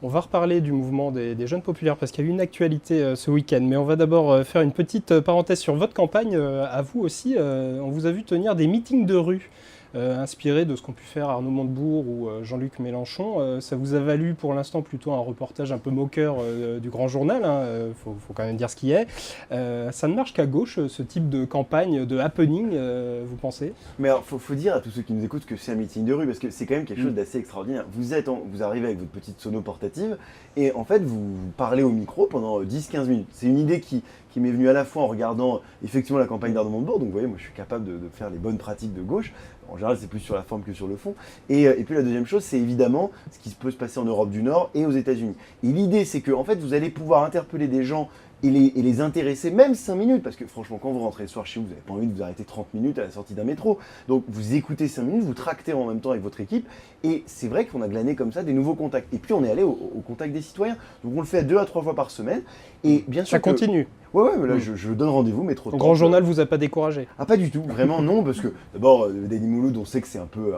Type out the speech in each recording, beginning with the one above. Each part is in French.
On va reparler du mouvement des jeunes populaires parce qu'il y a eu une actualité ce week-end. Mais on va d'abord faire une petite parenthèse sur votre campagne. À vous aussi, on vous a vu tenir des meetings de rue inspirés de ce qu'ont pu faire Arnaud Montebourg ou Jean-Luc Mélenchon. Ça vous a valu pour l'instant plutôt un reportage un peu moqueur du Grand Journal. Faut quand même dire ce qui est. Ça ne marche qu'à gauche, ce type de campagne, de happening, vous pensez? Mais alors, faut dire à tous ceux qui nous écoutent que c'est un meeting de rue, parce que c'est quand même quelque chose d'assez extraordinaire. Vous arrivez avec votre petite sono portative, et en fait, vous parlez au micro pendant 10-15 minutes. C'est une idée qui m'est venue à la fois en regardant effectivement la campagne d'Arnaud Montebourg, donc vous voyez, moi je suis capable de faire les bonnes pratiques de gauche. En général, c'est plus sur la forme que sur le fond. Et puis la deuxième chose, c'est évidemment ce qui peut se passer en Europe du Nord et aux États-Unis. Et l'idée, c'est que en fait, vous allez pouvoir interpeller des gens et les intéresser, même 5 minutes, parce que franchement, quand vous rentrez le soir chez vous, vous n'avez pas envie de vous arrêter 30 minutes à la sortie d'un métro. Donc vous écoutez 5 minutes, vous tractez en même temps avec votre équipe, et c'est vrai qu'on a glané comme ça des nouveaux contacts. Et puis on est allé au contact des citoyens. Donc on le fait 2 à 3 fois par semaine, et bien sûr Ça continue. Ouais, mais là je donne rendez-vous, mais trop Le tard. Grand Journal vous a pas découragé? Ah, pas du tout, vraiment non, parce que d'abord, Denis Mouloud, on sait que c'est un peu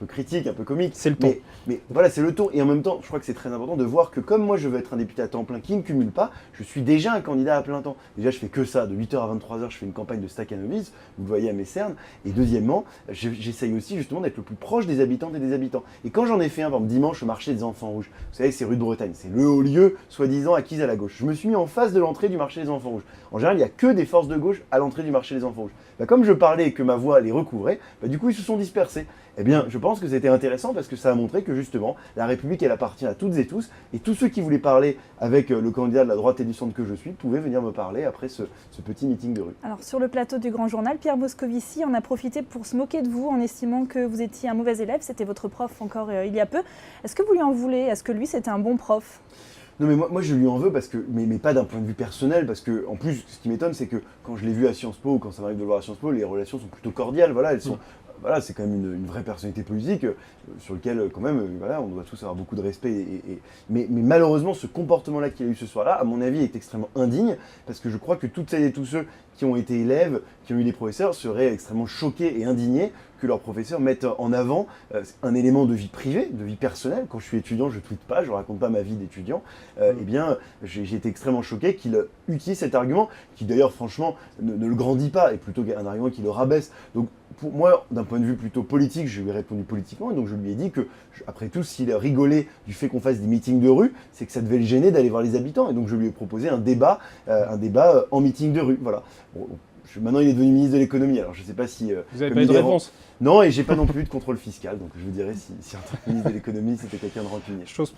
critique, un peu comique. C'est le ton. Mais voilà, c'est le ton. Et en même temps, je crois que c'est très important de voir que comme moi, je veux être un député à temps plein qui ne cumule pas, je suis déjà un candidat à plein temps. Déjà, je fais que ça, de 8h à 23h, je fais une campagne de Stakhanovic, vous le voyez à mes cernes. Et deuxièmement, j'essaye aussi justement d'être le plus proche des habitantes et des habitants. Et quand j'en ai fait un, par exemple, dimanche, au marché des Enfants Rouges, vous savez, c'est rue de Bretagne, c'est le haut lieu, soi-disant, acquis à la gauche. Je me suis mis en face de l'entrée du marché des Enfants Rouges. En général, il n'y a que des forces de gauche à l'entrée du marché des Enfants Rouges. Comme je parlais et que ma voix les recouvrait, du coup ils se sont dispersés. Eh bien, je pense que c'était intéressant parce que ça a montré que justement, la République, elle appartient à toutes et tous, et tous ceux qui voulaient parler avec le candidat de la droite et du centre que je suis pouvaient venir me parler après ce petit meeting de rue. Alors sur le plateau du Grand Journal, Pierre Moscovici en a profité pour se moquer de vous en estimant que vous étiez un mauvais élève. C'était votre prof encore il y a peu. Est-ce que vous lui en voulez? Est-ce que lui, c'était un bon prof? Non mais moi je lui en veux parce que, mais pas d'un point de vue personnel, parce que en plus ce qui m'étonne c'est que quand je l'ai vu à Sciences Po ou quand ça m'arrive de le voir à Sciences Po, les relations sont plutôt cordiales, voilà, elles sont, voilà, c'est quand même une vraie personnalité politique sur lequel quand même, voilà, on doit tous avoir beaucoup de respect. Mais malheureusement ce comportement-là qu'il a eu ce soir-là, à mon avis, est extrêmement indigne, parce que je crois que toutes celles et tous ceux qui ont été élèves, qui ont eu des professeurs, seraient extrêmement choqués et indignés que leurs professeurs mettent en avant un élément de vie privée, de vie personnelle. Quand je suis étudiant, je ne tweete pas, je ne raconte pas ma vie d'étudiant. Eh bien, j'ai été extrêmement choqué qu'il utilise cet argument, qui d'ailleurs, franchement, ne le grandit pas, et plutôt un argument qui le rabaisse. Donc, pour moi, d'un point de vue plutôt politique, je lui ai répondu politiquement, et donc je lui ai dit que, après tout, s'il a rigolé du fait qu'on fasse des meetings de rue, c'est que ça devait le gêner d'aller voir les habitants. Et donc, je lui ai proposé un débat en meeting de rue. Voilà. Bon, maintenant, il est devenu ministre de l'économie, alors je ne sais pas si... Vous n'avez pas eu de réponse? Non, et j'ai pas non plus de contrôle fiscal, donc je vous dirais si en tant que ministre de l'économie, c'était quelqu'un de rancunier. Chose